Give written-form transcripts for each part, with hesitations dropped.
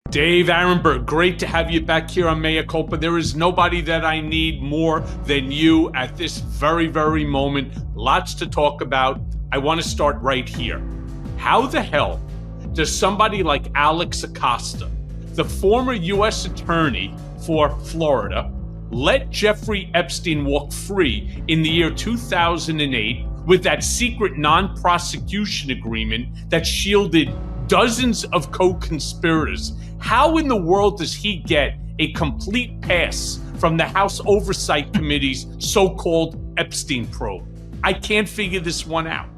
Dave Aronberg, great to have you back here on Mea Culpa. There is nobody that I need more than you at this very, very moment. Lots to talk about. I want to start right here. How the hell does somebody like Alex Acosta, the former U.S. attorney for Florida, let Jeffrey Epstein walk free in the year 2008 with that secret non-prosecution agreement that shielded dozens of co-conspirators? How in the world does he get a complete pass from the House Oversight Committee's so-called Epstein probe? I can't figure this one out.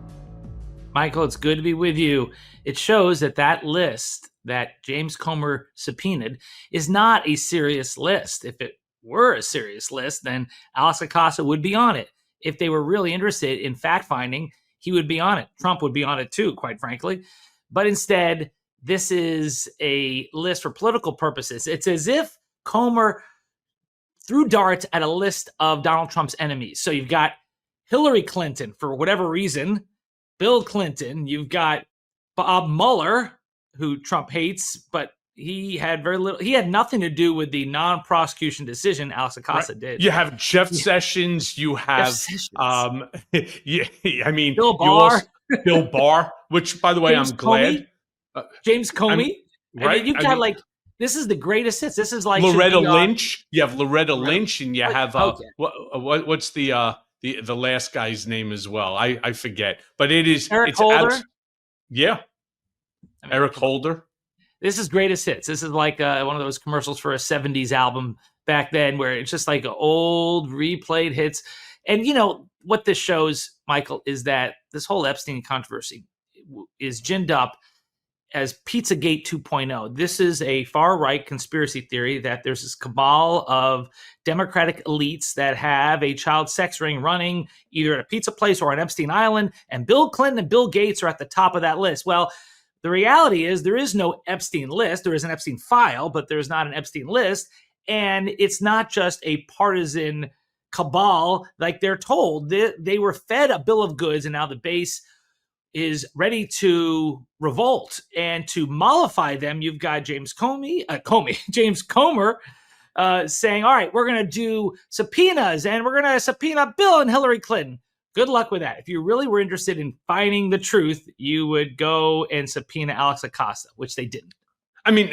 Michael, it's good to be with you. It shows that list that James Comer subpoenaed is not a serious list. If it were a serious list, then Alex Acosta would be on it. If they were really interested in fact-finding, he would be on it. Trump would be on it too, quite frankly. But instead, this is a list for political purposes. It's as if Comer threw darts at a list of Donald Trump's enemies. So you've got Hillary Clinton, for whatever reason, Bill Clinton, you've got Bob Mueller, who Trump hates, but he had nothing to do with the non-prosecution decision Alex Acosta did. You have Jeff Sessions, you have, Bill Barr. Bill Barr, which, by the way, I'm glad. James Comey. Right? And you've got this is the greatest hits. This is like Loretta Lynch. You have Loretta Lynch, and you have what's the last guy's name as well? I forget, but it's Holder. Eric Holder. This is greatest hits. This is like one of those commercials for a 70s album back then, where it's just like old replayed hits. And you know what this shows, Michael, is that this whole Epstein controversy is ginned up as Pizzagate 2.0. This is a far-right conspiracy theory that there's this cabal of Democratic elites that have a child sex ring running either at a pizza place or on Epstein Island, and Bill Clinton and Bill Gates are at the top of that list. Well, the reality is there is no Epstein list. There is an Epstein file, but there's not an Epstein list. And it's not just a partisan cabal like they're told. They were fed a bill of goods, and now the base is ready to revolt. And to mollify them, you've got James Comer saying, all right, we're going to do subpoenas, and we're going to subpoena Bill and Hillary Clinton. Good luck with that. If you really were interested in finding the truth, you would go and subpoena Alex Acosta, which they didn't. I mean,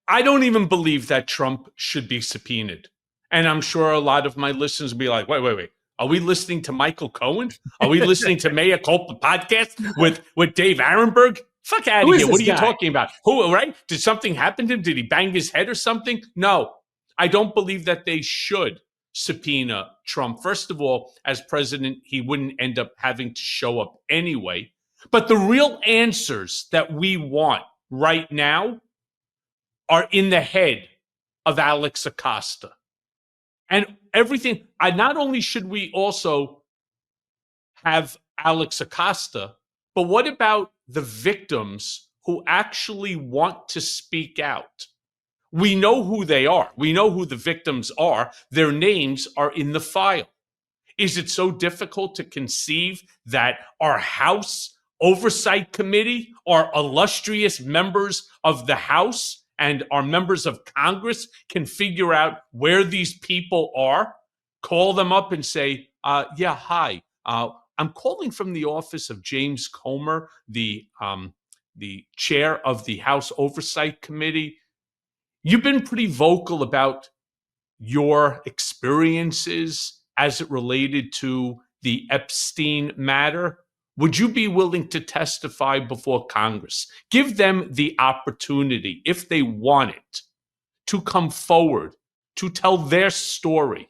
I don't even believe that Trump should be subpoenaed. And I'm sure a lot of my listeners will be like, wait. Are we listening to Michael Cohen? Are we listening to Mea Culpa podcast with Dave Aronberg? Fuck out of here. What are you talking about? Who, right? Did something happen to him? Did he bang his head or something? No, I don't believe that they should subpoena Trump. First of all, as president, he wouldn't end up having to show up anyway. But the real answers that we want right now are in the head of Alex Acosta. And everything, not only should we also have Alex Acosta, but what about the victims who actually want to speak out? We know who they are. We know who the victims are. Their names are in the file. Is it so difficult to conceive that our House Oversight Committee, our illustrious members of the House, and our members of Congress can figure out where these people are, call them up and say, hi, I'm calling from the office of James Comer, the chair of the House Oversight Committee. You've been pretty vocal about your experiences as it related to the Epstein matter. Would you be willing to testify before Congress? Give them the opportunity, if they want it, to come forward, to tell their story.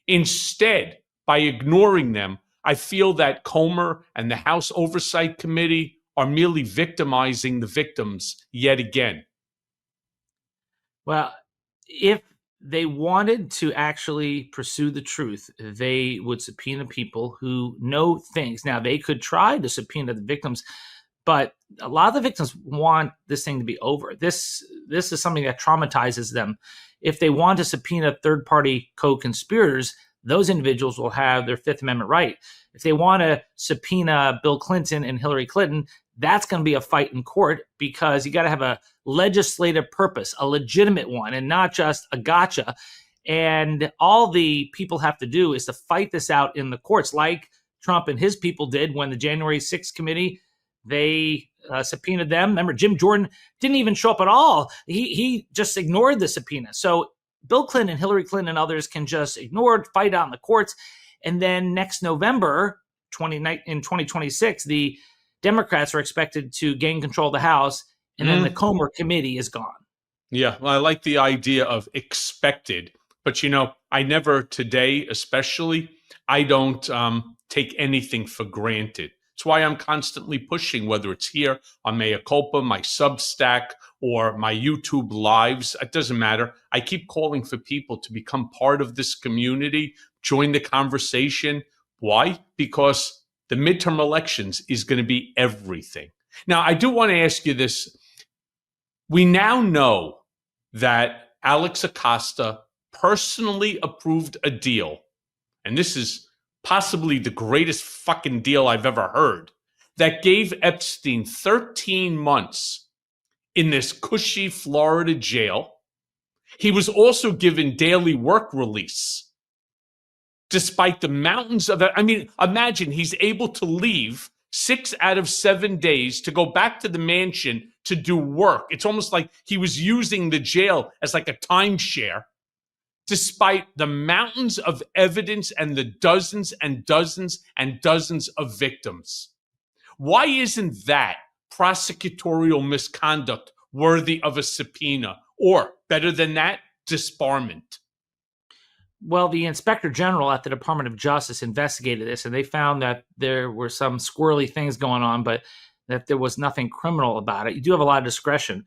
Instead, by ignoring them, I feel that Comer and the House Oversight Committee are merely victimizing the victims yet again. Well, if they wanted to actually pursue the truth, they would subpoena people who know things. Now, they could try to subpoena the victims, but a lot of the victims want this thing to be over. This is something that traumatizes them. If they want to subpoena third-party co-conspirators, those individuals will have their Fifth Amendment right. If they want to subpoena Bill Clinton and Hillary Clinton, that's going to be a fight in court because you got to have a legislative purpose, a legitimate one, and not just a gotcha. And all the people have to do is to fight this out in the courts, like Trump and his people did when the January 6th committee, they subpoenaed them. Remember, Jim Jordan didn't even show up at all. He just ignored the subpoena. So Bill Clinton and Hillary Clinton and others can just ignore it, fight out in the courts. And then next November, in 2026, the Democrats are expected to gain control of the House, and then the Comer committee is gone. Yeah, well, I like the idea of expected. But, I never today, especially, I don't take anything for granted. It's why I'm constantly pushing, whether it's here on Mea Culpa, my Substack, or my YouTube lives. It doesn't matter. I keep calling for people to become part of this community, join the conversation. Why? Because the midterm elections is going to be everything. Now, I do want to ask you this. We now know that Alex Acosta personally approved a deal, and this is possibly the greatest fucking deal I've ever heard, that gave Epstein 13 months in this cushy Florida jail. He was also given daily work release, despite the mountains of it. I mean, imagine he's able to leave 6 out of 7 days to go back to the mansion to do work. It's almost like he was using the jail as like a timeshare, despite the mountains of evidence and the dozens and dozens and dozens of victims. Why isn't that prosecutorial misconduct worthy of a subpoena? Or, better than that, disbarment? Well, the Inspector General at the Department of Justice investigated this, and they found that there were some squirrely things going on, but that there was nothing criminal about it. You do have a lot of discretion.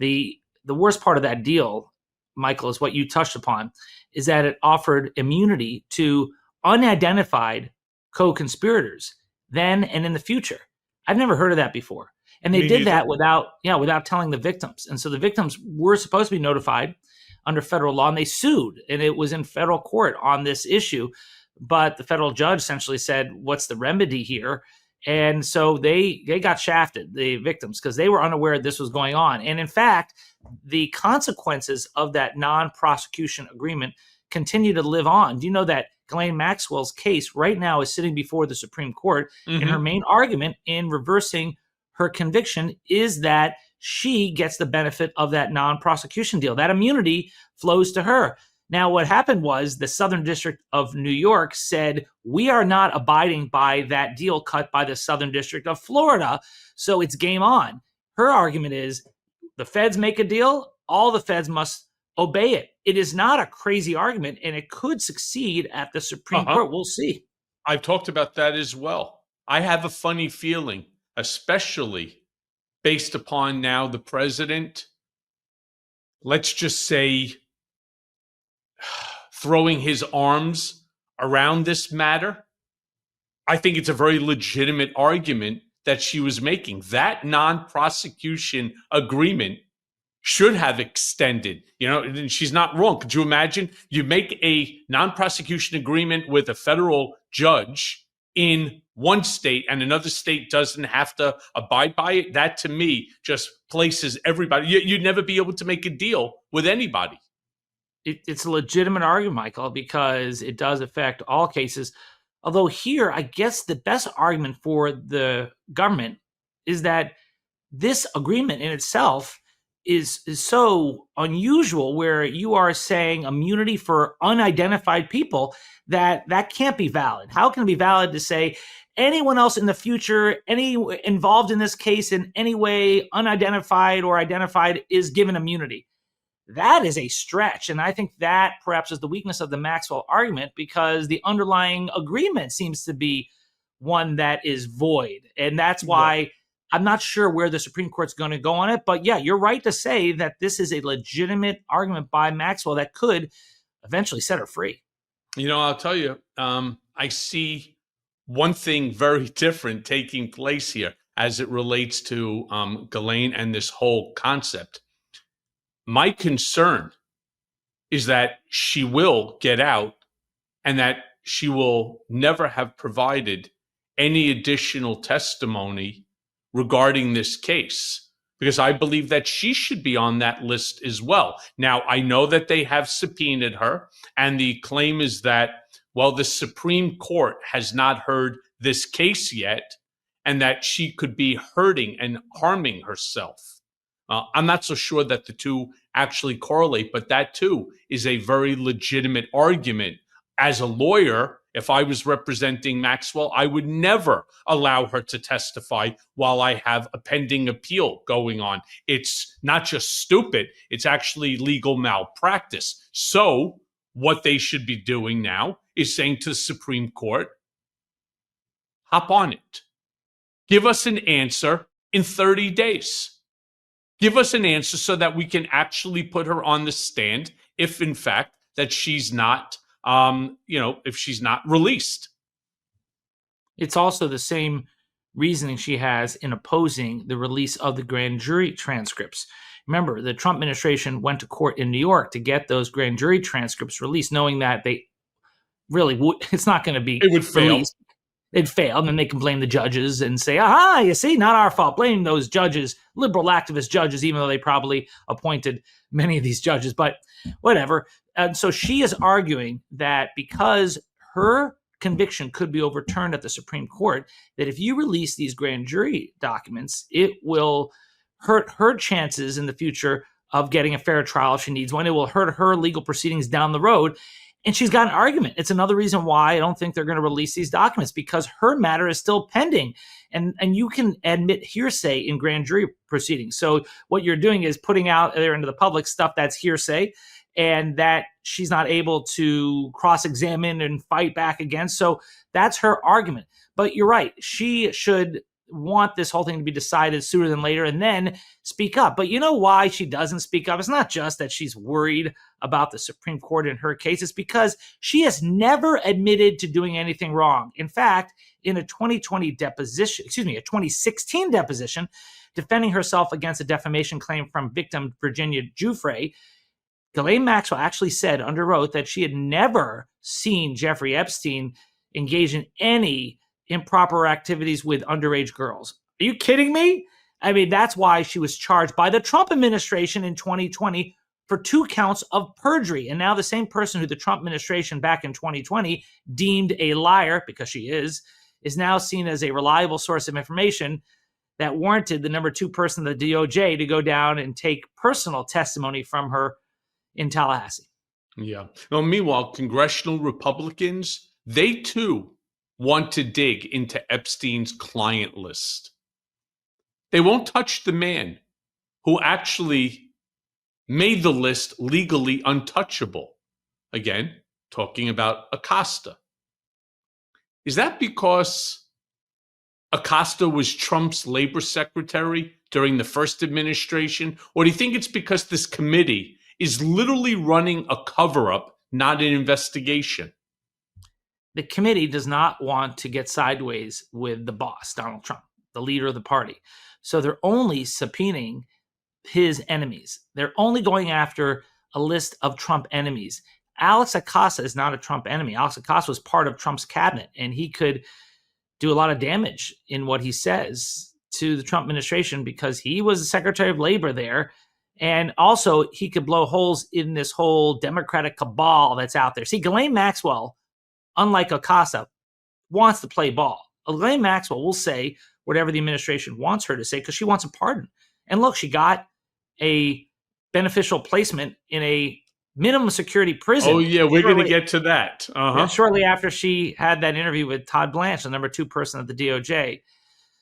The worst part of that deal, Michael, is what you touched upon, is that it offered immunity to unidentified co-conspirators then and in the future. I've never heard of that before. And they did that without telling the victims. And so the victims were supposed to be notified under federal law, and they sued, and it was in federal court on this issue. But the federal judge essentially said, what's the remedy here? And so they got shafted, the victims, because they were unaware this was going on. And in fact, the consequences of that non-prosecution agreement continue to live on. Do you know that Ghislaine Maxwell's case right now is sitting before the Supreme Court, and her main argument in reversing her conviction is that she gets the benefit of that non-prosecution deal. That immunity flows to her. Now, what happened was the Southern District of New York said, we are not abiding by that deal cut by the Southern District of Florida, so it's game on. Her argument is the feds make a deal, all the feds must obey it. It is not a crazy argument, and it could succeed at the Supreme Court. We'll see. I've talked about that as well. I have a funny feeling, especially based upon now the president, let's just say, throwing his arms around this matter. I think it's a very legitimate argument that she was making. That non-prosecution agreement should have extended, and she's not wrong. Could you imagine? You make a non-prosecution agreement with a federal judge in one state and another state doesn't have to abide by it. That, to me, just places everybody. You'd never be able to make a deal with anybody. It's a legitimate argument, Michael, because it does affect all cases. Although here, I guess the best argument for the government is that this agreement in itself is so unusual, where you are saying immunity for unidentified people, that can't be valid. How can it be valid to say anyone else in the future, any involved in this case in any way, unidentified or identified, is given immunity? That is a stretch. And I think that perhaps is the weakness of the Maxwell argument, because the underlying agreement seems to be one that is void. And that's why I'm not sure where the Supreme Court's going to go on it. But yeah, you're right to say that this is a legitimate argument by Maxwell that could eventually set her free. I'll tell you, I see one thing very different taking place here as it relates to Ghislaine and this whole concept. My concern is that she will get out and that she will never have provided any additional testimony regarding this case, because I believe that she should be on that list as well. Now, I know that they have subpoenaed her, and the claim is that, well, the Supreme Court has not heard this case yet, and that she could be hurting and harming herself. I'm not so sure that the two actually correlate, but that too is a very legitimate argument. As a lawyer, if I was representing Maxwell, I would never allow her to testify while I have a pending appeal going on. It's not just stupid, it's actually legal malpractice. So what they should be doing now is saying to the Supreme Court, hop on it. Give us an answer in 30 days. Give us an answer so that we can actually put her on the stand if, in fact, that she's not, if she's not released. It's also the same reasoning she has in opposing the release of the grand jury transcripts. Remember, the Trump administration went to court in New York to get those grand jury transcripts released, knowing that they really it's not going to be released. It failed, and they can blame the judges and say, aha, you see, not our fault. Blame those judges, liberal activist judges, even though they probably appointed many of these judges, but whatever. And so she is arguing that because her conviction could be overturned at the Supreme Court, that if you release these grand jury documents, it will hurt her chances in the future of getting a fair trial if she needs one. It will hurt her legal proceedings down the road. And she's got an argument. It's another reason why I don't think they're going to release these documents, because her matter is still pending. And you can admit hearsay in grand jury proceedings. So what you're doing is putting out there into the public stuff that's hearsay and that she's not able to cross-examine and fight back against. So that's her argument. But you're right. She should want this whole thing to be decided sooner than later and then speak up. But you know why she doesn't speak up? It's not just that she's worried about the Supreme Court in her case. It's because she has never admitted to doing anything wrong. In fact, in a 2016 deposition, defending herself against a defamation claim from victim Virginia Giuffre, Ghislaine Maxwell actually said under oath that she had never seen Jeffrey Epstein engage in any improper activities with underage girls. Are you kidding me? I mean, that's why she was charged by the Trump administration in 2020 for 2 counts of perjury. And now the same person who the Trump administration back in 2020 deemed a liar, because she is now seen as a reliable source of information that warranted the number 2 person of the DOJ to go down and take personal testimony from her in Tallahassee. Yeah. Well, meanwhile, congressional Republicans, they too want to dig into Epstein's client list. They won't touch the man who actually made the list legally untouchable. Again, talking about Acosta. Is that because Acosta was Trump's labor secretary during the first administration? Or do you think it's because this committee is literally running a cover-up, not an investigation? The committee does not want to get sideways with the boss, Donald Trump, the leader of the party. So they're only subpoenaing his enemies. They're only going after a list of Trump enemies. Alex Acosta is not a Trump enemy. Alex Acosta was part of Trump's cabinet, and he could do a lot of damage in what he says to the Trump administration because he was the Secretary of Labor there. And also, he could blow holes in this whole Democratic cabal that's out there. See, Ghislaine Maxwell, unlike Acosta, wants to play ball. Ghislaine Maxwell will say whatever the administration wants her to say because she wants a pardon. And look, she got a beneficial placement in a minimum security prison. Oh, yeah, we're going to get to that. Shortly after she had that interview with Todd Blanche, the number 2 person at the DOJ.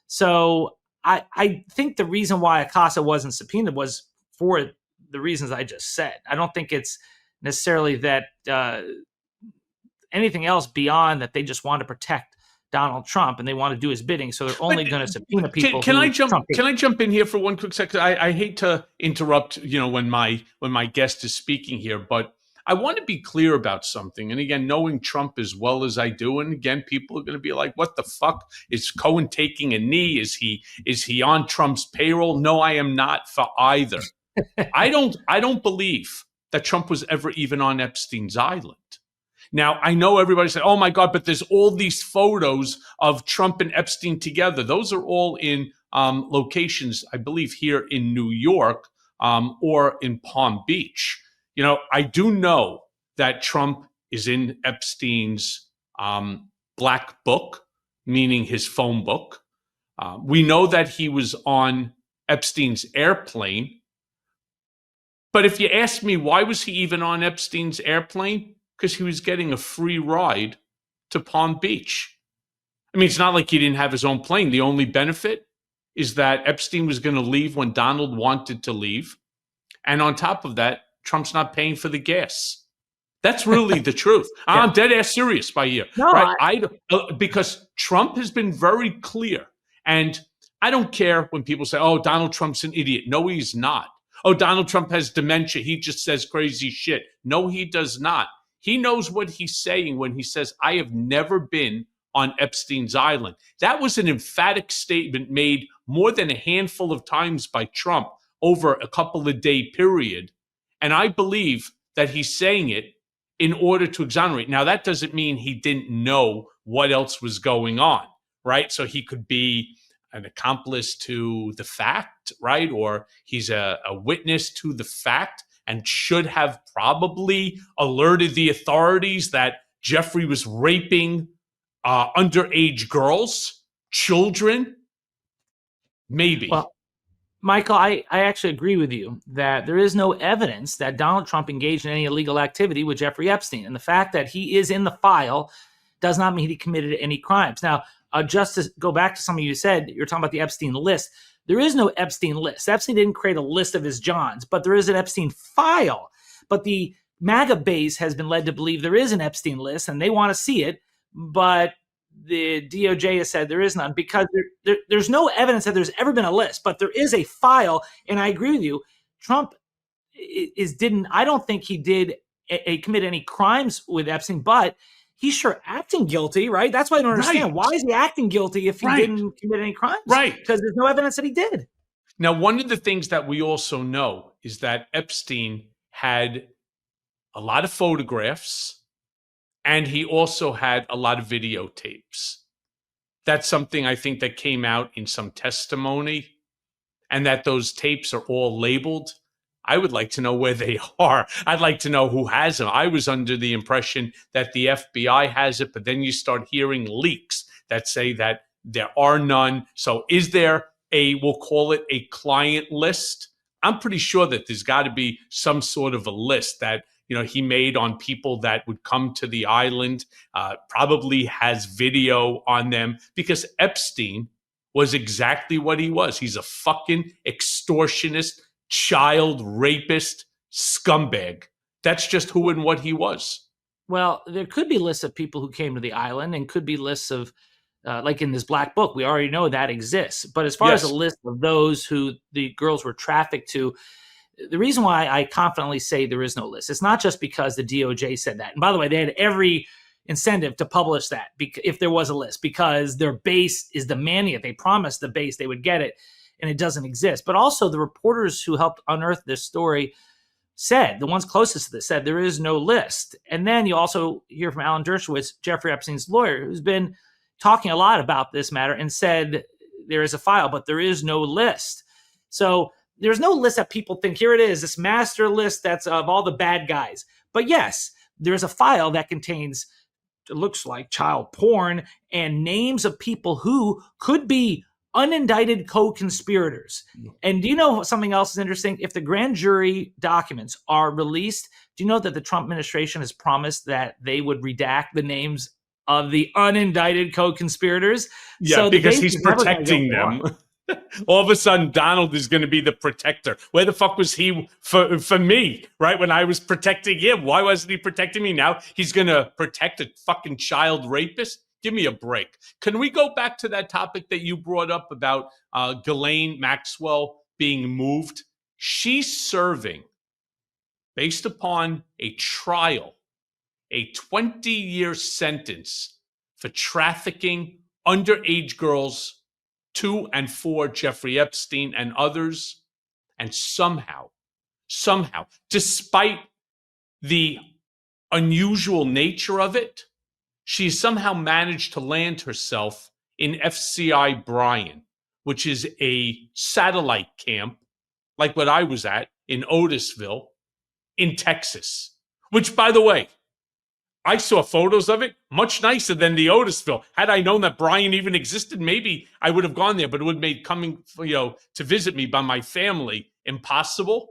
So I think the reason why Acosta wasn't subpoenaed was for the reasons I just said. I don't think it's necessarily that anything else beyond that they just want to protect Donald Trump and they want to do his bidding, so they're only going to subpoena people. Can I jump in here for one quick second? I hate to interrupt, when my guest is speaking here, but I want to be clear about something. And again, knowing Trump as well as I do, and again, people are going to be like, "What the fuck is Cohen taking a knee? Is he on Trump's payroll?" No, I am not for either. I don't believe that Trump was ever even on Epstein's island. Now, I know everybody said, "Oh my God," but there's all these photos of Trump and Epstein together. Those are all in locations, I believe, here in New York or in Palm Beach. I do know that Trump is in Epstein's black book, meaning his phone book. We know that he was on Epstein's airplane. But if you ask me, why was he even on Epstein's airplane? Because he was getting a free ride to Palm Beach. I mean, it's not like he didn't have his own plane. The only benefit is that Epstein was going to leave when Donald wanted to leave. And on top of that, Trump's not paying for the gas. That's really the truth. Yeah. I'm dead ass serious by you. No, right? Because Trump has been very clear. And I don't care when people say, oh, Donald Trump's an idiot. No, he's not. Oh, Donald Trump has dementia. He just says crazy shit. No, he does not. He knows what he's saying when he says, I have never been on Epstein's island. That was an emphatic statement made more than a handful of times by Trump over a couple of day period. And I believe that he's saying it in order to exonerate. Now, that doesn't mean he didn't know what else was going on, right? So he could be an accomplice to the fact, right? Or he's a witness to the fact and should have probably alerted the authorities that Jeffrey was raping underage girls, children. Maybe. Well, Michael, I actually agree with you that there is no evidence that Donald Trump engaged in any illegal activity with Jeffrey Epstein. And the fact that he is in the file does not mean he committed any crimes. Now, just to go back to something you said, you're talking about the Epstein list. There is no Epstein list. Epstein didn't create a list of his Johns, but there is an Epstein file. But the MAGA base has been led to believe there is an Epstein list, and they want to see it. But the DOJ has said there is none because there's no evidence that there's ever been a list, but there is a file. And I agree with you. Trump I don't think he did commit any crimes with Epstein, but he's sure acting guilty, right? That's why I don't understand. Right. Why is he acting guilty if he didn't commit any crimes? Right. Because there's no evidence that he did. Now, one of the things that we also know is that Epstein had a lot of photographs and he also had a lot of videotapes. That's something I think that came out in some testimony, and that those tapes are all labeled. I would like to know where they are. I'd like to know who has them. I was under the impression that the FBI has it, but then you start hearing leaks that say that there are none. So is there we'll call it a client list? I'm pretty sure that there's got to be some sort of a list that he made on people that would come to the island, probably has video on them, because Epstein was exactly what he was. He's a fucking extortionist, child rapist, scumbag. That's just who and what he was. Well, there could be lists of people who came to the island, and could be lists of, like in this black book, we already know that exists. But as far as a list of those who the girls were trafficked to, the reason why I confidently say there is no list, it's not just because the DOJ said that. And by the way, they had every incentive to publish that if there was a list, because their base is demanding it. They promised the base they would get it, and it doesn't exist. But also the reporters who helped unearth this story said, the ones closest to this said, there is no list. And then you also hear from Alan Dershowitz, Jeffrey Epstein's lawyer, who's been talking a lot about this matter and said there is a file, but there is no list. So there's no list that people think, here it is, this master list that's of all the bad guys. But yes, there's a file that contains, it looks like, child porn and names of people who could be unindicted co-conspirators. And do you know something else is interesting? If the grand jury documents are released, do you know that the Trump administration has promised that they would redact the names of the unindicted co-conspirators? Yeah, so because he's protecting them. All of a sudden, Donald is going to be the protector. Where the fuck was he for me, right? When I was protecting him, why wasn't he protecting me? Now he's going to protect a fucking child rapist? Give me a break. Can we go back to that topic that you brought up about Ghislaine Maxwell being moved? She's serving, based upon a trial, a 20-year sentence for trafficking underage girls to and for Jeffrey Epstein and others. And somehow, despite the unusual nature of it, she somehow managed to land herself in FCI Bryan, which is a satellite camp, like what I was at in Otisville, in Texas, which, by the way, I saw photos of it, much nicer than the Otisville. Had I known that Brian even existed, maybe I would have gone there, but it would have made coming, to visit me by my family impossible.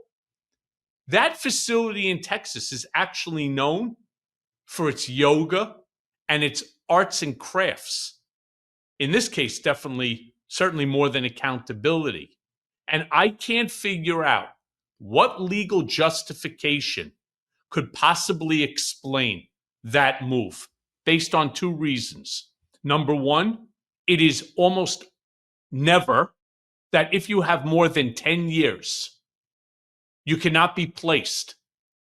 That facility in Texas is actually known for its yoga and its arts and crafts. In this case, certainly more than accountability. And I can't figure out what legal justification could possibly explain that move based on two reasons. Number one, it is almost never that if you have more than 10 years, you cannot be placed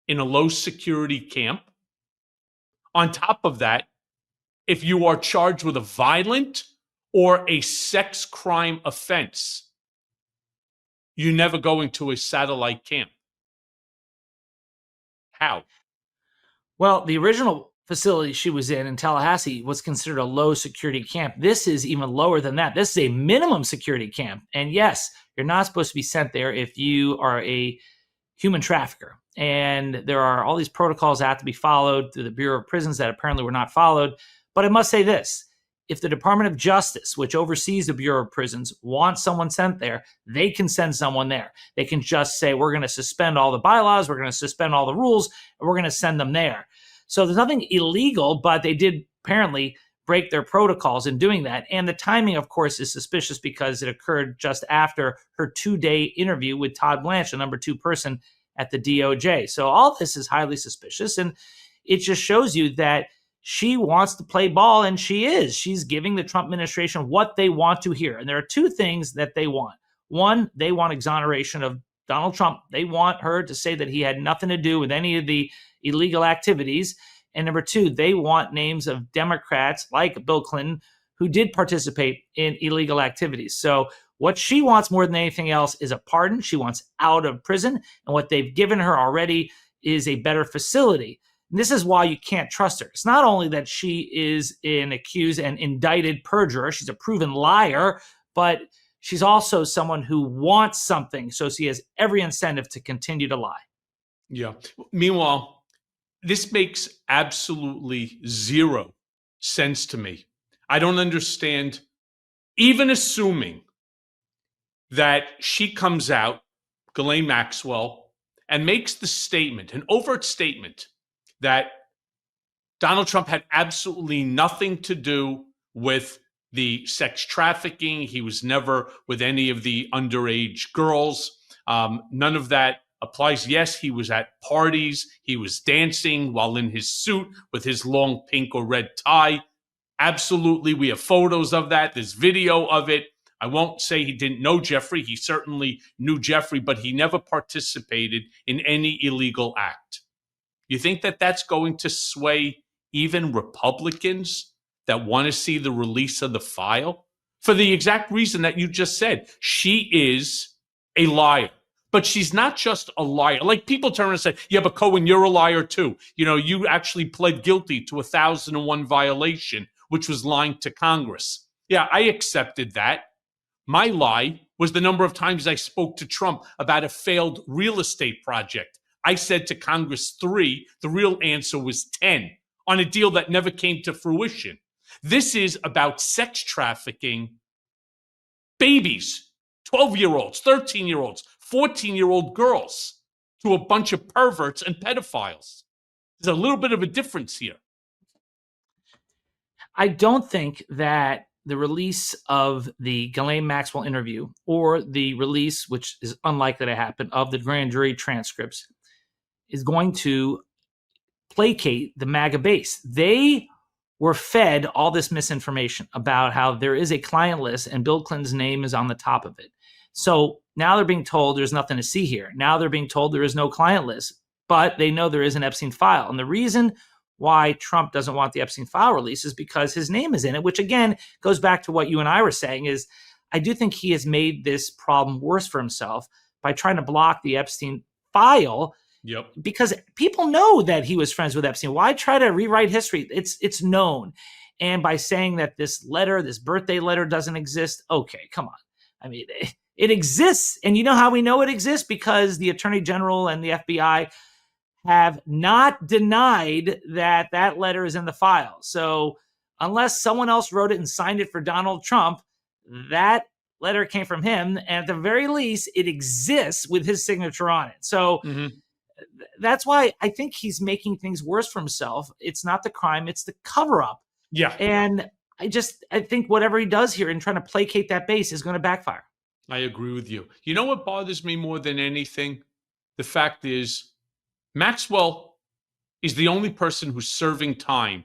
in a low security camp. On top of that, if you are charged with a violent or a sex crime offense, you never go into a satellite camp. How? Well, the original facility she was in Tallahassee was considered a low security camp. This is even lower than that. This is a minimum security camp. And yes, you're not supposed to be sent there if you are a human trafficker. And there are all these protocols that have to be followed through the Bureau of Prisons that apparently were not followed. But I must say this. If the Department of Justice, which oversees the Bureau of Prisons, wants someone sent there, they can send someone there. They can just say, we're going to suspend all the bylaws, we're going to suspend all the rules, and we're going to send them there. So there's nothing illegal, but they did apparently break their protocols in doing that. And the timing, of course, is suspicious because it occurred just after her 2-day interview with Todd Blanche, the number 2 person at the DOJ. So all this is highly suspicious. And it just shows you that she wants to play ball, and she is. She's giving the Trump administration what they want to hear. And there are two things that they want. One, they want exoneration of Donald Trump. They want her to say that he had nothing to do with any of the illegal activities. And number two, they want names of Democrats like Bill Clinton who did participate in illegal activities. So what she wants more than anything else is a pardon. She wants out of prison. And what they've given her already is a better facility. And this is why you can't trust her. It's not only that she is an accused and indicted perjurer, she's a proven liar, but she's also someone who wants something. So she has every incentive to continue to lie. Yeah. Meanwhile, this makes absolutely zero sense to me. I don't understand, even assuming that she comes out, Ghislaine Maxwell, and makes the statement, an overt statement, that Donald Trump had absolutely nothing to do with the sex trafficking. He was never with any of the underage girls. None of that applies. Yes, he was at parties. He was dancing while in his suit with his long pink or red tie. Absolutely. We have photos of that. There's video of it. I won't say he didn't know Jeffrey. He certainly knew Jeffrey, but he never participated in any illegal act. You think that that's going to sway even Republicans that want to see the release of the file? For the exact reason that you just said. She is a liar. But she's not just a liar. Like people turn and say, yeah, but Cohen, you're a liar too. You actually pled guilty to 1,001 violation, which was lying to Congress. Yeah, I accepted that. My lie was the number of times I spoke to Trump about a failed real estate project. I said to Congress 3, the real answer was 10, on a deal that never came to fruition. This is about sex trafficking babies, 12-year-olds, 13-year-olds, 14-year-old girls, to a bunch of perverts and pedophiles. There's a little bit of a difference here. I don't think that the release of the Ghislaine Maxwell interview or the release, which is unlikely to happen, of the grand jury transcripts is going to placate the MAGA base. They were fed all this misinformation about how there is a client list and Bill Clinton's name is on the top of it. So now they're being told there's nothing to see here. Now they're being told there is no client list, but they know there is an Epstein file. And the reason why Trump doesn't want the Epstein file release is because his name is in it, which again goes back to what you and I were saying is I do think he has made this problem worse for himself by trying to block the Epstein file. Yep. Because people know that he was friends with Epstein. Why try to rewrite history? It's known. And by saying that this letter, this birthday letter doesn't exist, okay, come on. I mean, it exists. And you know how we know it exists? Because the Attorney General and the FBI have not denied that that letter is in the file. So unless someone else wrote it and signed it for Donald Trump, that letter came from him. And at the very least, it exists with his signature on it. So that's why I think he's making things worse for himself. It's not the crime, it's the cover up. Yeah. And I think whatever he does here in trying to placate that base is going to backfire. I agree with you. You know what bothers me more than anything? The fact is, Maxwell is the only person who's serving time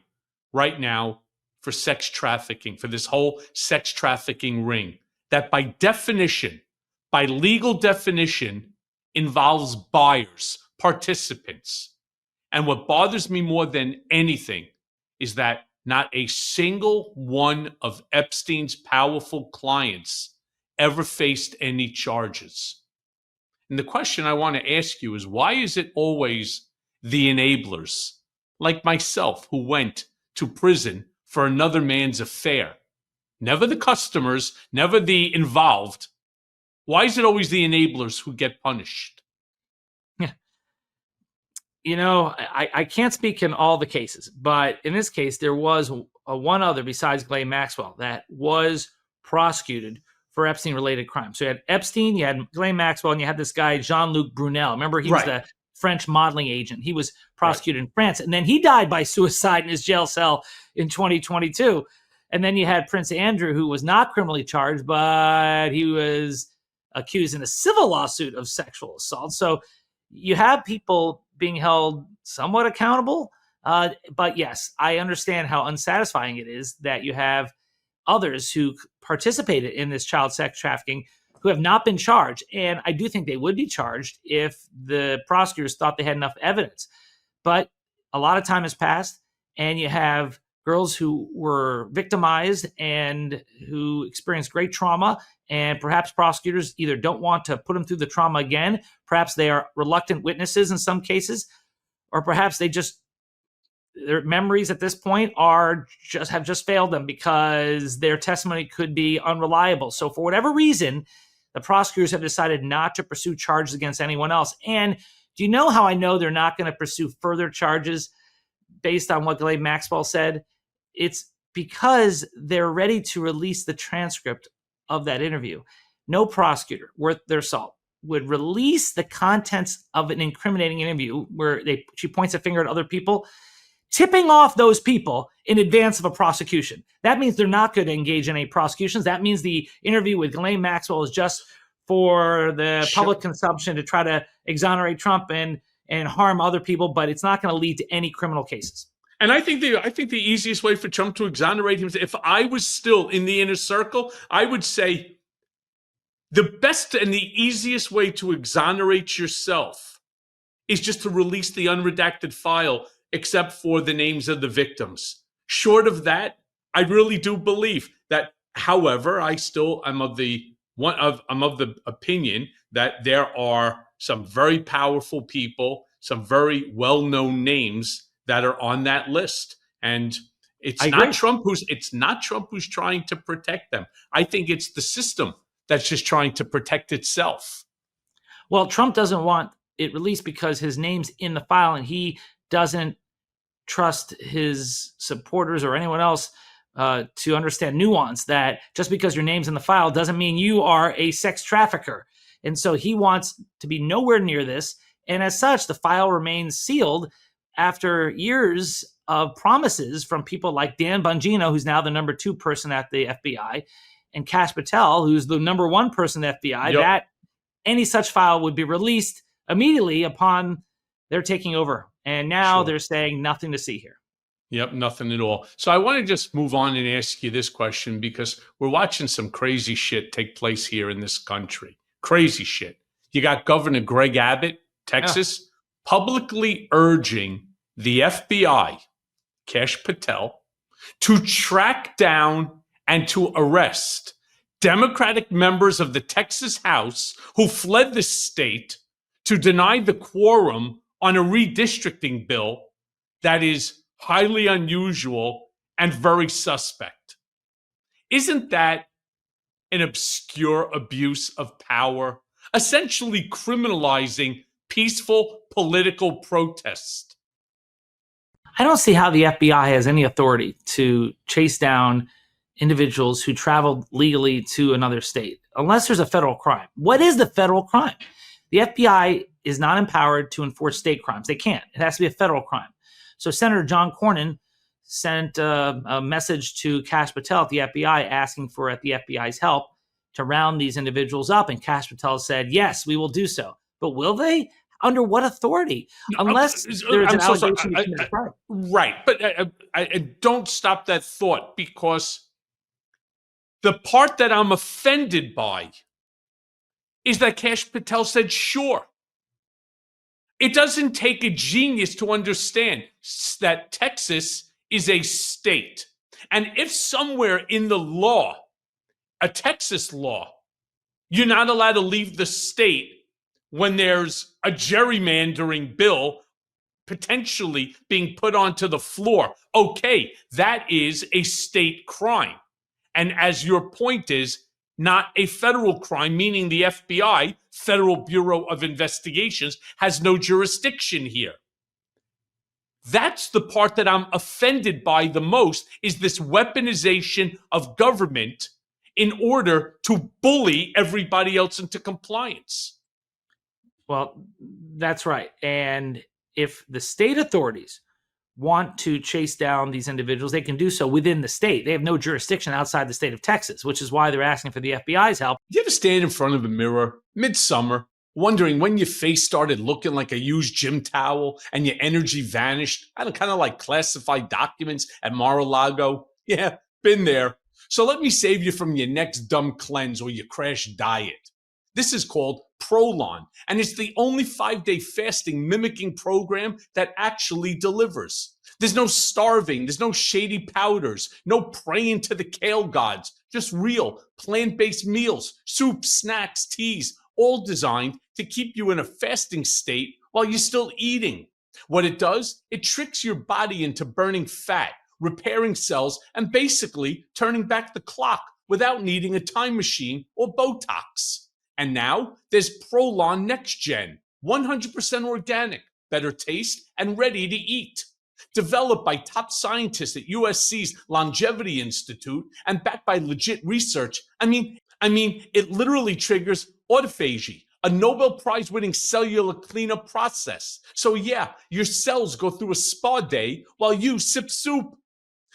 right now for sex trafficking, for this whole sex trafficking ring, that by definition, by legal definition, involves buyers, participants. And what bothers me more than anything is that not a single one of Epstein's powerful clients ever faced any charges. And the question I want to ask you is, why is it always the enablers, like myself, who went to prison for another man's affair? Never the customers, never the involved. Why is it always the enablers who get punished? You know, I can't speak in all the cases, but in this case, there was one other besides Ghislaine Maxwell that was prosecuted for Epstein-related crimes. So you had Epstein, you had Ghislaine Maxwell, and you had this guy, Jean-Luc Brunel. Remember, he was the French modeling agent. He was prosecuted in France, and then he died by suicide in his jail cell in 2022. And then you had Prince Andrew, who was not criminally charged, but he was accused in a civil lawsuit of sexual assault. So you have people being held somewhat accountable. But yes, I understand how unsatisfying it is that you have others who participated in this child sex trafficking who have not been charged. And I do think they would be charged if the prosecutors thought they had enough evidence. But a lot of time has passed, and you have girls who were victimized and who experienced great trauma, and perhaps prosecutors either don't want to put them through the trauma again, perhaps they are reluctant witnesses in some cases, or perhaps their memories at this point have just failed them because their testimony could be unreliable. So for whatever reason, the prosecutors have decided not to pursue charges against anyone else. And do you know how I know they're not going to pursue further charges based on what Ghislaine Maxwell said? It's because they're ready to release the transcript of that interview. No prosecutor worth their salt would release the contents of an incriminating interview where she points a finger at other people, tipping off those people in advance of a prosecution. That means they're not going to engage in any prosecutions. That means the interview with Ghislaine Maxwell is just for the public consumption to try to exonerate Trump and harm other people, but it's not going to lead to any criminal cases. And I think the easiest way for Trump to exonerate him, if I was still in the inner circle, I would say the best and the easiest way to exonerate yourself is just to release the unredacted file, except for the names of the victims. Short of that, I really do believe that. However, I still am of the opinion that there are some very powerful people, some very well-known names that are on that list, and it's not Trump who's trying to protect them. I think it's the system that's just trying to protect itself. Well, Trump doesn't want it released because his name's in the file, and he doesn't trust his supporters or anyone else to understand nuance, that just because your name's in the file doesn't mean you are a sex trafficker. And so he wants to be nowhere near this. And as such, the file remains sealed after years of promises from people like Dan Bongino, who's now the number 2 person at the FBI, and Kash Patel, who's the number 1 person at the FBI, that any such file would be released immediately upon their taking over. And now they're saying nothing to see here. Yep, nothing at all. So I want to just move on and ask you this question, because we're watching some crazy shit take place here in this country. Crazy shit. You got Governor Greg Abbott, Texas, publicly urging the FBI, Kash Patel, to track down and to arrest Democratic members of the Texas House who fled the state to deny the quorum on a redistricting bill that is highly unusual and very suspect. Isn't that an obscure abuse of power, essentially criminalizing peaceful political protest. I don't see how the FBI has any authority to chase down individuals who traveled legally to another state, unless there's a federal crime. What is the federal crime? The FBI is not empowered to enforce state crimes. They can't. It has to be a federal crime. So Senator John Cornyn sent a message to Kash Patel at the FBI asking for the FBI's help to round these individuals up. And Kash Patel said, yes, we will do so. But will they? Under what authority? Unless there's an allegation of a crime. Right. But I don't stop that thought, because the part that I'm offended by is that Kash Patel said, sure. It doesn't take a genius to understand that Texas is a state. And if somewhere in the law, a Texas law, you're not allowed to leave the state when there's a gerrymandering bill potentially being put onto the floor, okay, that is a state crime. And as your point is, not a federal crime, meaning the FBI, Federal Bureau of Investigations, has no jurisdiction here. That's the part that I'm offended by the most, is this weaponization of government in order to bully everybody else into compliance. Well, that's right. And if the state authorities want to chase down these individuals, they can do so within the state. They have no jurisdiction outside the state of Texas, which is why they're asking for the FBI's help. You ever stand in front of a mirror midsummer, wondering when your face started looking like a used gym towel and your energy vanished? I don't kind of like classified documents at Mar-a-Lago. Yeah, been there. So let me save you from your next dumb cleanse or your crash diet. This is called Prolon, and it's the only 5-day fasting mimicking program that actually delivers. There's no starving, there's no shady powders, no praying to the kale gods, just real plant-based meals, soups, snacks, teas, all designed to keep you in a fasting state while you're still eating. What it does, it tricks your body into burning fat, repairing cells, and basically turning back the clock without needing a time machine or Botox. And now there's Prolon Next Gen, 100% organic, better taste, and ready to eat. Developed by top scientists at USC's Longevity Institute and backed by legit research. I mean, it literally triggers autophagy, a Nobel Prize winning cellular cleanup process. So yeah, your cells go through a spa day while you sip soup.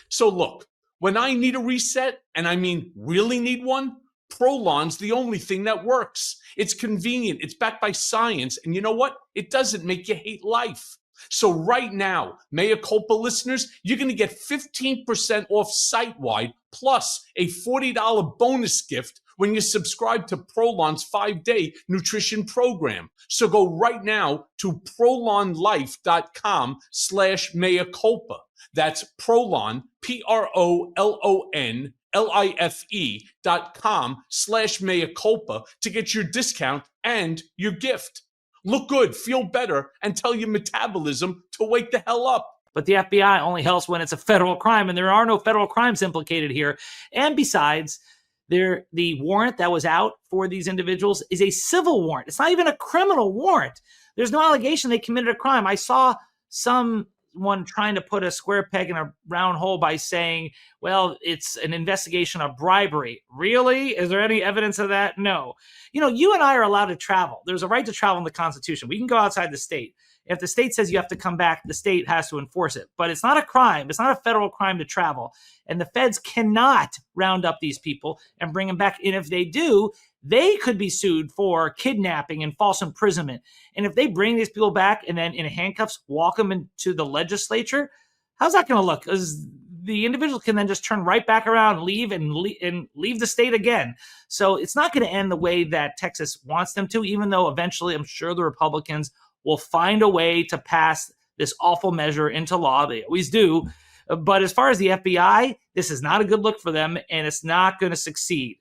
So look, when I need a reset, and I mean really need one, Prolon's the only thing that works. It's convenient, it's backed by science, and you know what? It doesn't make you hate life. So right now, Mea Culpa listeners, you're going to get 15% off site-wide plus a $40 bonus gift when you subscribe to Prolon's 5-day nutrition program. So go right now to prolonlife.com/Mea Culpa. That's Prolon, PROLONLIFE.com/Mea Culpa to get your discount and your gift. Look good, feel better, and tell your metabolism to wake the hell up. But the FBI only helps when it's a federal crime, and there are no federal crimes implicated here. And besides, the warrant that was out for these individuals is a civil warrant. It's not even a criminal warrant. There's no allegation they committed a crime. I saw someone trying to put a square peg in a round hole by saying, well, it's an investigation of bribery. Really? Is there any evidence of that? No. You know, you and I are allowed to travel. There's a right to travel in the Constitution. We can go outside the state. If the state says you have to come back, the state has to enforce it. But it's not a crime. It's not a federal crime to travel. And the feds cannot round up these people and bring them back. And if they do, they could be sued for kidnapping and false imprisonment. And if they bring these people back and then in handcuffs walk them into the legislature, how's that going to look? Because the individual can then just turn right back around and leave the state again. So it's not going to end the way that Texas wants them to, even though eventually I'm sure the Republicans will find a way to pass this awful measure into law. They always do. But as far as the FBI, this is not a good look for them, and it's not going to succeed.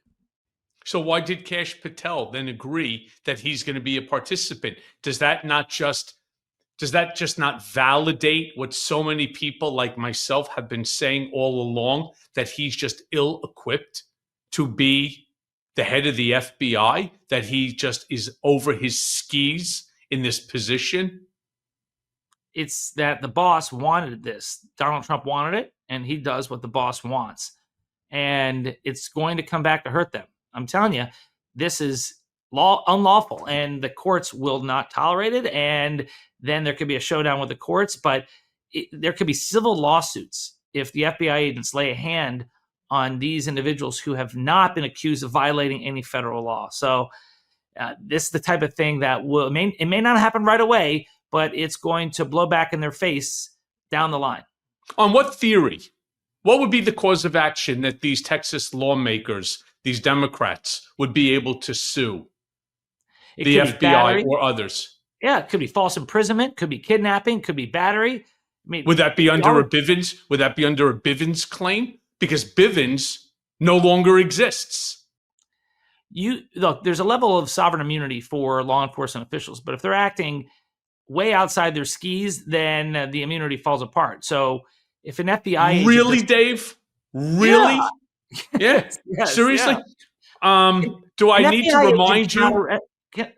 So why did Kash Patel then agree that he's going to be a participant? Does that just not validate what so many people like myself have been saying all along, that he's just ill-equipped to be the head of the FBI, that he just is over his skis in this position? It's that the boss wanted this. Donald Trump wanted it, and he does what the boss wants. And it's going to come back to hurt them. I'm telling you, this is unlawful, and the courts will not tolerate it. And then there could be a showdown with the courts, but there could be civil lawsuits if the FBI agents lay a hand on these individuals who have not been accused of violating any federal law. So this is the type of thing that it may not happen right away, but it's going to blow back in their face down the line. On what theory? What would be the cause of action that these Texas lawmakers, these Democrats, would be able to sue the FBI or others? Yeah, it could be false imprisonment, could be kidnapping, could be battery. I mean, would that be under a Bivens? Would that be under a Bivens claim? Because Bivens no longer exists. Look, there's a level of sovereign immunity for law enforcement officials, but if they're acting way outside their skis, then the immunity falls apart. So if an FBI really, Dave, really, yeah, yes, seriously, yeah. Do I need to remind you?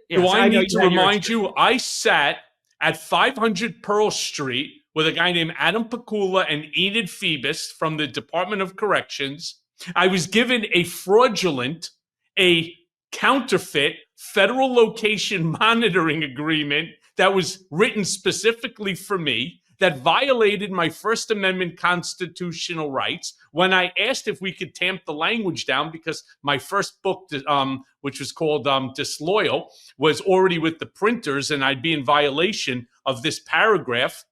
Do I need to remind you? I sat at 500 Pearl Street with a guy named Adam Pakula and Enid Phoebus from the Department of Corrections. I was given a fraudulent, a counterfeit federal location monitoring agreement that was written specifically for me, that violated my First Amendment constitutional rights when I asked if we could tamp the language down, because my first book, which was called Disloyal, was already with the printers and I'd be in violation of this paragraph.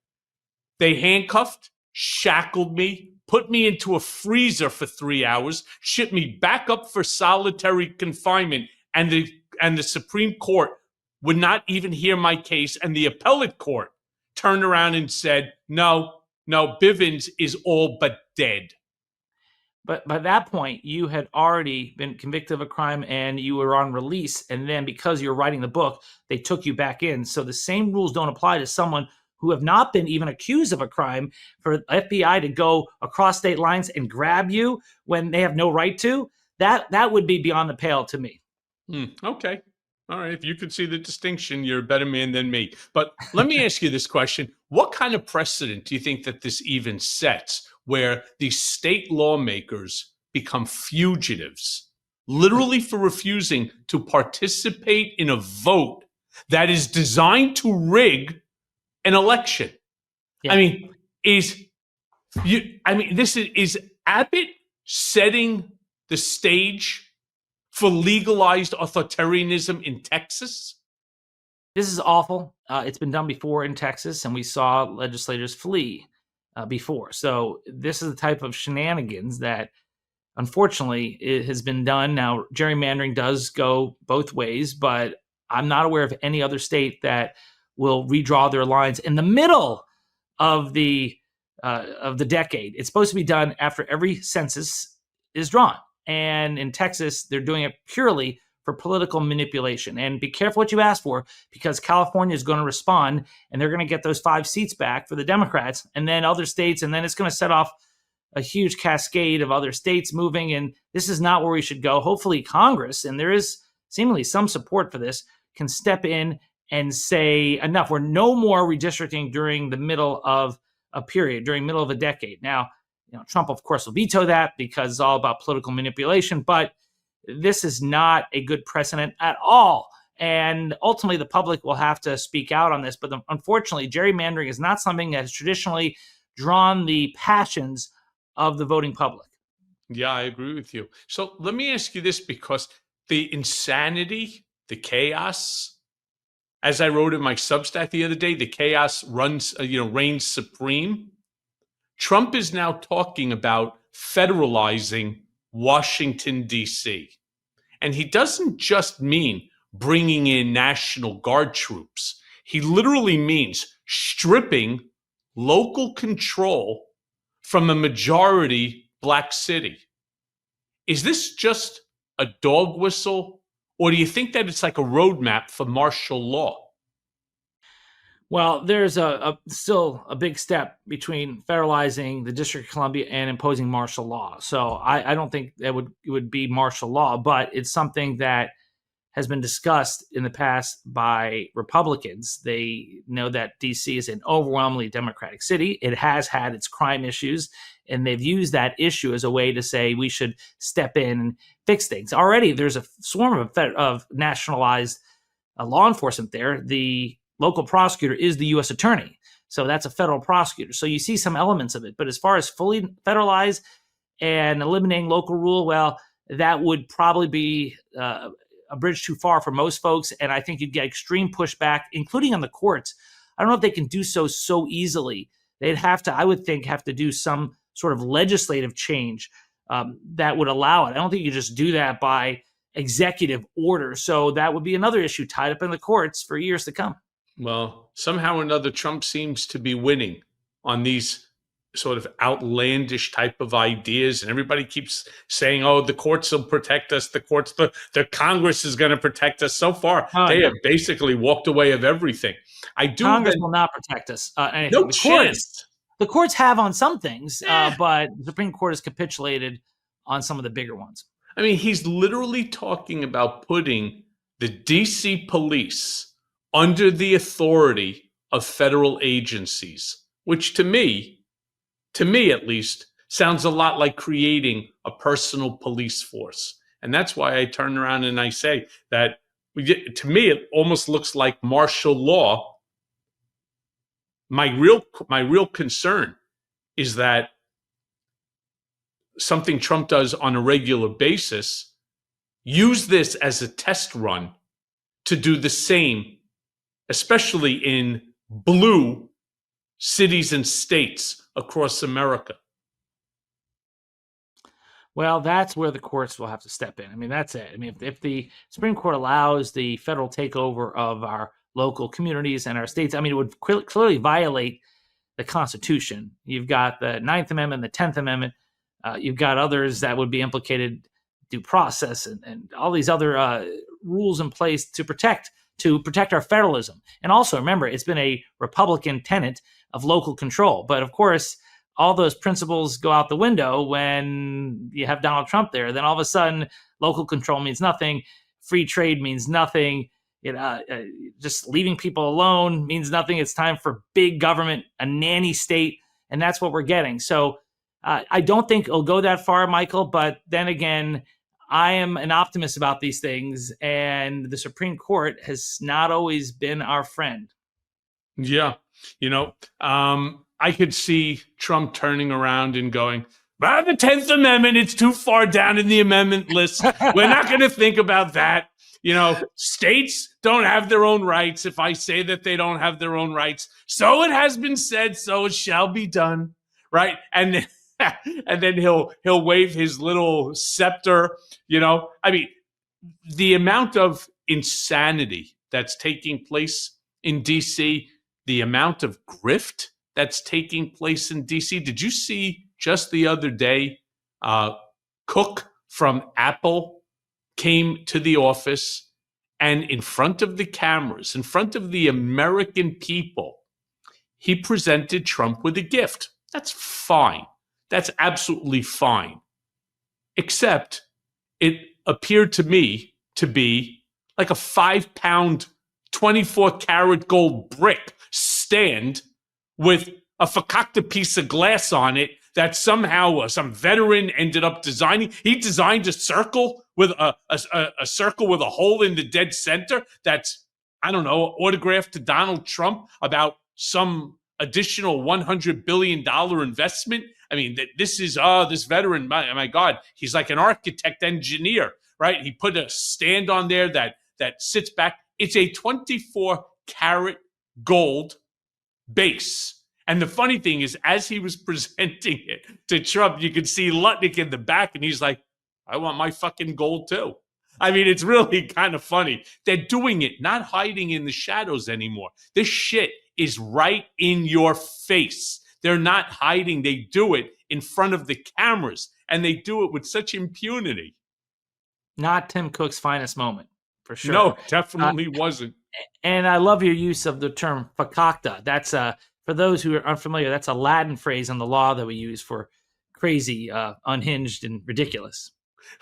They handcuffed, shackled me, put me into a freezer for 3 hours, shipped me back up for solitary confinement, and the Supreme Court would not even hear my case, and the appellate court turned around and said, no, Bivens is all but dead. But by that point, you had already been convicted of a crime and you were on release. And then because you're writing the book, they took you back in. So the same rules don't apply to someone who have not been even accused of a crime. For FBI to go across state lines and grab you when they have no right to, that would be beyond the pale to me. Okay. All right. If you could see the distinction, you're a better man than me. But let me ask you this question. What kind of precedent do you think that this even sets, where these state lawmakers become fugitives, literally for refusing to participate in a vote that is designed to rig an election? Yeah. Is Abbott setting the stage for legalized authoritarianism in Texas? This is awful. It's been done before in Texas, and we saw legislators flee before. So this is the type of shenanigans that, unfortunately, it has been done. Now, gerrymandering does go both ways, but I'm not aware of any other state that will redraw their lines in the middle of the decade. It's supposed to be done after every census is drawn. And in Texas, they're doing it purely for political manipulation. And be careful what you ask for, because California is going to respond, and they're going to get those 5 seats back for the Democrats, and then other states, and then it's going to set off a huge cascade of other states moving. And this is not where we should go. Hopefully Congress, and there is seemingly some support for this, can step in and say, enough. We're no more redistricting during the middle of a period, during middle of a decade. Now, Trump, of course, will veto that because it's all about political manipulation, but this is not a good precedent at all. And ultimately, the public will have to speak out on this. But unfortunately, gerrymandering is not something that has traditionally drawn the passions of the voting public. Yeah, I agree with you. So let me ask you this, because the insanity, the chaos, as I wrote in my Substack the other day, the chaos reigns supreme. Trump is now talking about federalizing Washington, D.C. And he doesn't just mean bringing in National Guard troops. He literally means stripping local control from a majority Black city. Is this just a dog whistle, or do you think that it's like a roadmap for martial law? Well, there's still a big step between federalizing the District of Columbia and imposing martial law. So I don't think that it would be martial law, but it's something that has been discussed in the past by Republicans. They know that DC is an overwhelmingly Democratic city. It has had its crime issues, and they've used that issue as a way to say we should step in and fix things. Already, there's a swarm of nationalized law enforcement there. The local prosecutor is the U.S. attorney. So that's a federal prosecutor. So you see some elements of it. But as far as fully federalized and eliminating local rule, well, that would probably be a bridge too far for most folks. And I think you'd get extreme pushback, including on the courts. I don't know if they can do so easily. They'd have to, I would think, have to do some sort of legislative change that would allow it. I don't think you just do that by executive order. So that would be another issue tied up in the courts for years to come. Well, somehow or another, Trump seems to be winning on these sort of outlandish type of ideas. And everybody keeps saying, oh, the courts will protect us. The Congress is going to protect us. So far, they have basically walked away of everything. Congress will not protect us. No chance. The courts have on some things, but the Supreme Court has capitulated on some of the bigger ones. I mean, he's literally talking about putting the D.C. police under the authority of federal agencies, which to me at least, sounds a lot like creating a personal police force. And that's why I turn around and I say that, to me, it almost looks like martial law. My real concern is that something Trump does on a regular basis, use this as a test run to do the same, especially in blue cities and states across America. Well, that's where the courts will have to step in. I mean, that's it. I mean, if the Supreme Court allows the federal takeover of our local communities and our states, I mean, it would clearly violate the Constitution. You've got the Ninth Amendment, the 10th Amendment. You've got others that would be implicated, due process, and all these other rules in place to protect our federalism. And also, remember, it's been a Republican tenet of local control. But of course, all those principles go out the window when you have Donald Trump there. Then all of a sudden, local control means nothing. Free trade means nothing. Just leaving people alone means nothing. It's time for big government, a nanny state. And that's what we're getting. So I don't think it'll go that far, Michael. But then again, I am an optimist about these things. And the Supreme Court has not always been our friend. Yeah. I could see Trump turning around and going, the 10th Amendment, it's too far down in the amendment list. We're not going to think about that. States don't have their own rights. If I say that they don't have their own rights, so it has been said, so it shall be done. Right. And then he'll wave his little scepter. I mean, the amount of insanity that's taking place in DC, the amount of grift that's taking place in DC. Did you see just the other day, Cook from Apple came to the office, and in front of the cameras, in front of the American people, he presented Trump with a gift. That's fine. That's absolutely fine. Except it appeared to me to be like a 5-pound, 24-karat gold brick stand with a fakakta piece of glass on it that somehow some veteran ended up designing. He designed a circle with a circle with a hole in the dead center that's, I don't know, autographed to Donald Trump about some additional $100 billion investment. I mean, this is, this veteran, my God, he's like an architect engineer, right? He put a stand on there that sits back. It's a 24-karat gold base. And the funny thing is, as he was presenting it to Trump, you could see Lutnick in the back, and he's like, I want my fucking gold too. I mean, it's really kind of funny. They're doing it, not hiding in the shadows anymore. This shit is right in your face. They're not hiding. They do it in front of the cameras, and they do it with such impunity. Not Tim Cook's finest moment, for sure. No, definitely wasn't. And I love your use of the term fakakta. That's for those who are unfamiliar, that's a Latin phrase in the law that we use for crazy, unhinged, and ridiculous.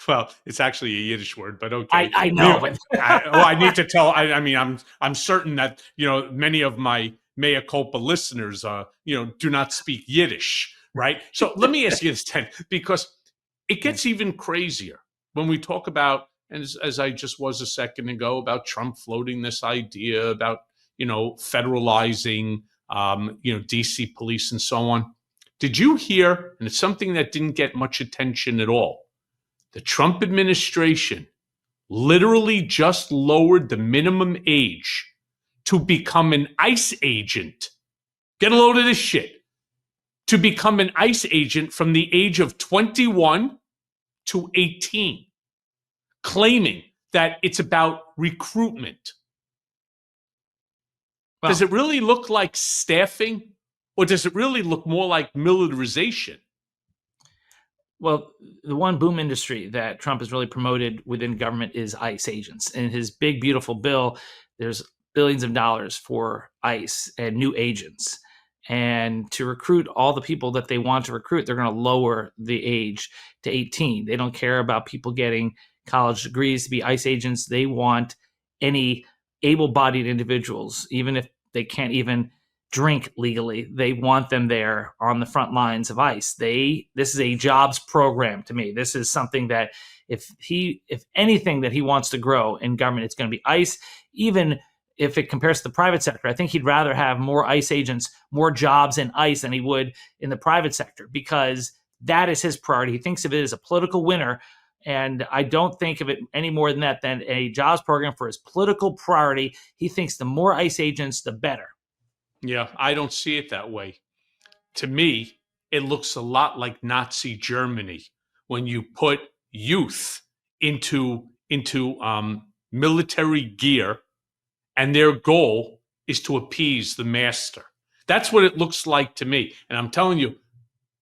Well, it's actually a Yiddish word, but I, okay. I know, but I need to tell. I mean, I'm certain that many of my mea culpa listeners, do not speak Yiddish, right? So let me ask you this, Ted, because it gets even crazier when we talk about, and as I just was a second ago, about Trump floating this idea about federalizing, DC police and so on. Did you hear? And it's something that didn't get much attention at all. The Trump administration literally just lowered the minimum age to become an ICE agent. Get a load of this shit. To become an ICE agent from the age of 21 to 18, claiming that it's about recruitment. well, Does it really look like staffing, or does it really look more like militarization? well, the one boom industry that Trump has really promoted within government is ICE agents. In his big, beautiful bill, there's billions of dollars for ICE and new agents. And to recruit all the people that they want to recruit, they're going to lower the age to 18. They don't care about people getting college degrees to be ICE agents. They want any able bodied individuals, even if they can't even drink legally. They want them there on the front lines of ICE. This is a jobs program to me. This is something that if anything that he wants to grow in government, it's going to be ICE. Even if it compares to the private sector, I think he'd rather have more ICE agents, more jobs in ICE than he would in the private sector, because that is his priority. He thinks of it as a political winner. And I don't think of it any more than that, than a jobs program for his political priority. He thinks the more ICE agents, the better. Yeah, I don't see it that way. To me, it looks a lot like Nazi Germany when you put youth into military gear, and their goal is to appease the master. That's what it looks like to me. And I'm telling you,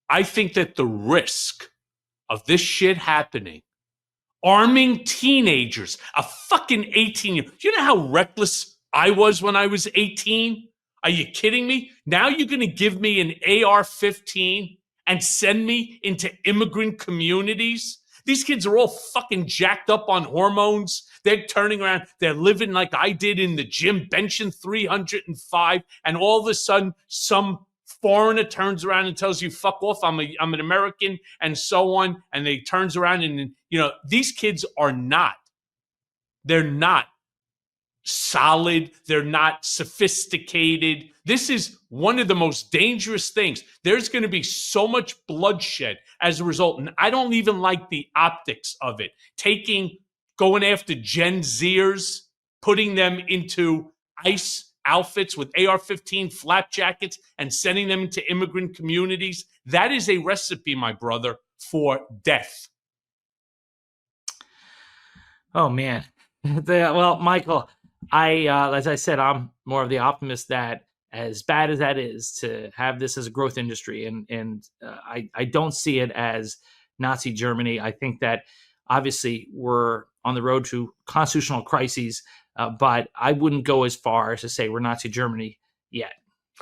I think that the risk of this shit happening, arming teenagers, a fucking 18-year, you know how reckless I was when I was 18? Are you kidding me? Now you're going to give me an AR-15 and send me into immigrant communities? These kids are all fucking jacked up on hormones. They're turning around. They're living like I did in the gym, benching 305. And all of a sudden, some foreigner turns around and tells you, fuck off, I'm an American, and so on. And they turns around and, these kids are not. They're not solid. They're not sophisticated. This is one of the most dangerous things. There's going to be so much bloodshed as a result. And I don't even like the optics of it. Going after Gen Zers, putting them into ICE outfits with AR-15 flak jackets and sending them into immigrant communities. That is a recipe, my brother, for death. Oh, man. Well, Michael, as I said, I'm more of the optimist that, as bad as that is, to have this as a growth industry, and I don't see it as Nazi Germany. I think that obviously we're on the road to constitutional crises, but I wouldn't go as far as to say we're Nazi Germany yet.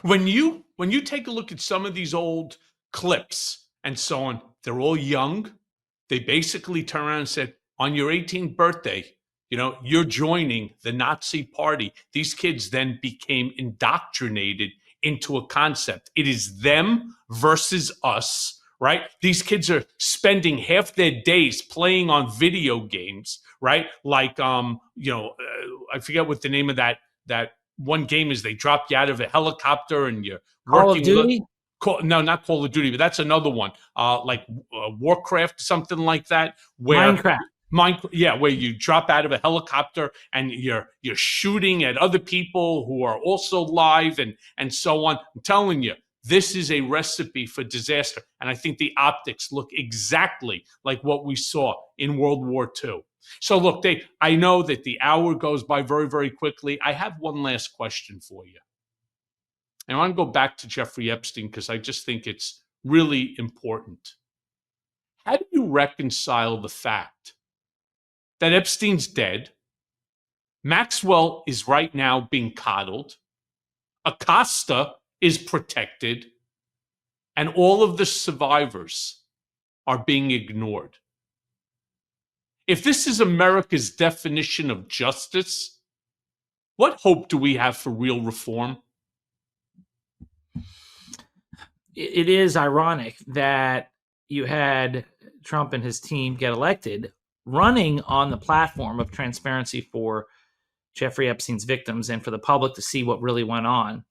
When you take a look at some of these old clips and so on, they're all young. They basically turn around and said, on your 18th birthday, you're joining the Nazi party. These kids then became indoctrinated into a concept. It is them versus us, right? These kids are spending half their days playing on video games, right? Like, I forget what the name of that one game is. They drop you out of a helicopter and you're Call working of Duty? no, not Call of Duty, but that's another one. Like Warcraft, something like that. Minecraft. Where you drop out of a helicopter and you're shooting at other people who are also live and so on. I'm telling you, this is a recipe for disaster. And I think the optics look exactly like what we saw in World War II. So look, I know that the hour goes by very, very quickly. I have one last question for you. And I want to go back to Jeffrey Epstein because I just think it's really important. How do you reconcile the fact that Epstein's dead? Maxwell is right now being coddled. Acosta is protected. And all of the survivors are being ignored. If this is America's definition of justice, what hope do we have for real reform? It is ironic that you had Trump and his team get elected running on the platform of transparency for Jeffrey Epstein's victims and for the public to see what really went on.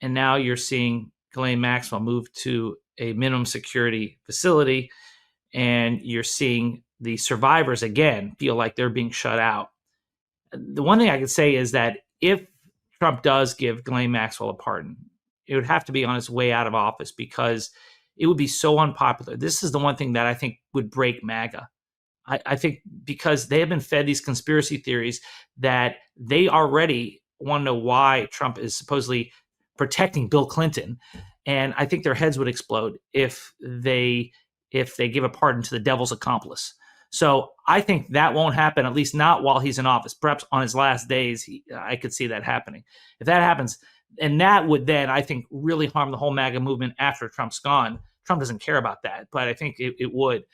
And now you're seeing Ghislaine Maxwell move to a minimum security facility, and you're seeing the survivors again feel like they're being shut out. The one thing I could say is that if Trump does give Ghislaine Maxwell a pardon, it would have to be on his way out of office because it would be so unpopular. This is the one thing that I think would break MAGA. I think because they have been fed these conspiracy theories that they already want to know why Trump is supposedly protecting Bill Clinton. And I think their heads would explode if they give a pardon to the devil's accomplice. So I think that won't happen, at least not while he's in office. Perhaps on his last days, I could see that happening. If that happens, and that would then, I think, really harm the whole MAGA movement after Trump's gone. Trump doesn't care about that, but I think it would.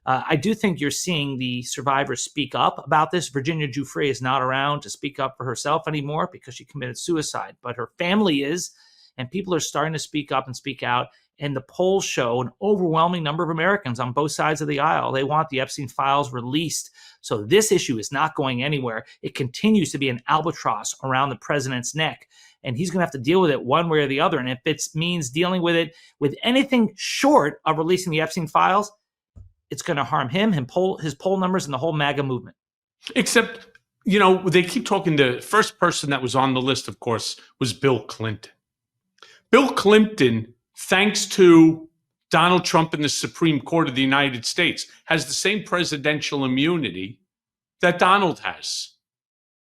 I do think you're seeing the survivors speak up about this. Virginia Giuffre is not around to speak up for herself anymore because she committed suicide, but her family is, and people are starting to speak up and speak out. And the polls show an overwhelming number of Americans on both sides of the aisle. They want the Epstein files released. So this issue is not going anywhere. It continues to be an albatross around the president's neck. And he's going to have to deal with it one way or the other. And if it means dealing with it with anything short of releasing the Epstein files, it's going to harm him, his poll numbers, and the whole MAGA movement. Except, they keep talking. The first person that was on the list, of course, was Bill Clinton. Bill Clinton, thanks to Donald Trump and the Supreme Court of the United States, has the same presidential immunity that Donald has.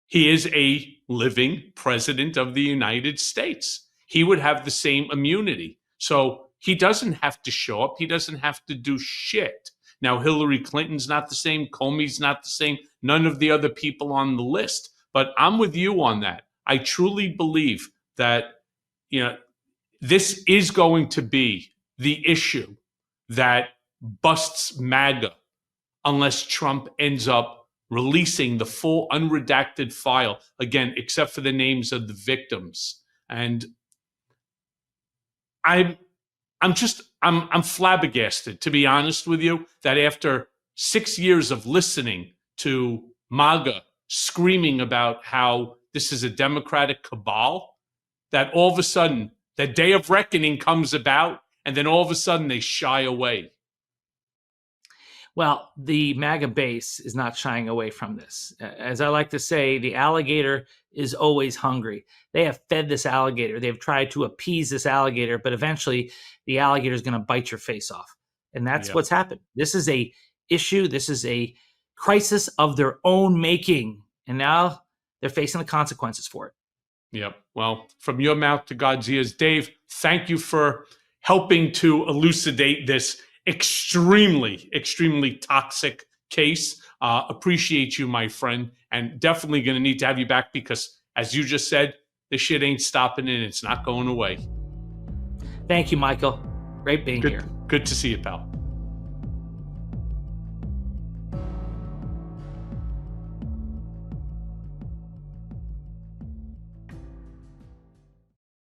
He is a living president of the United States. He would have the same immunity. So he doesn't have to show up. He doesn't have to do shit. Now, Hillary Clinton's not the same. Comey's not the same. None of the other people on the list. But I'm with you on that. I truly believe that, this is going to be the issue that busts MAGA unless Trump ends up releasing the full unredacted file, again, except for the names of the victims. And I'm flabbergasted, to be honest with you, that after 6 years of listening to MAGA screaming about how this is a Democratic cabal, that all of a sudden the day of reckoning comes about, and then all of a sudden they shy away. Well, the MAGA base is not shying away from this. As I like to say, the alligator is always hungry. They have fed this alligator. They've tried to appease this alligator, but eventually the alligator is going to bite your face off. And that's what's happened. This is a issue. This is a crisis of their own making. And now they're facing the consequences for it. Yep. Well, from your mouth to God's ears, Dave, thank you for helping to elucidate this extremely, extremely toxic case. Appreciate you, my friend, and definitely going to need to have you back because, as you just said, this shit ain't stopping and it's not going away. Thank you, Michael. Great being here. Good to see you, pal.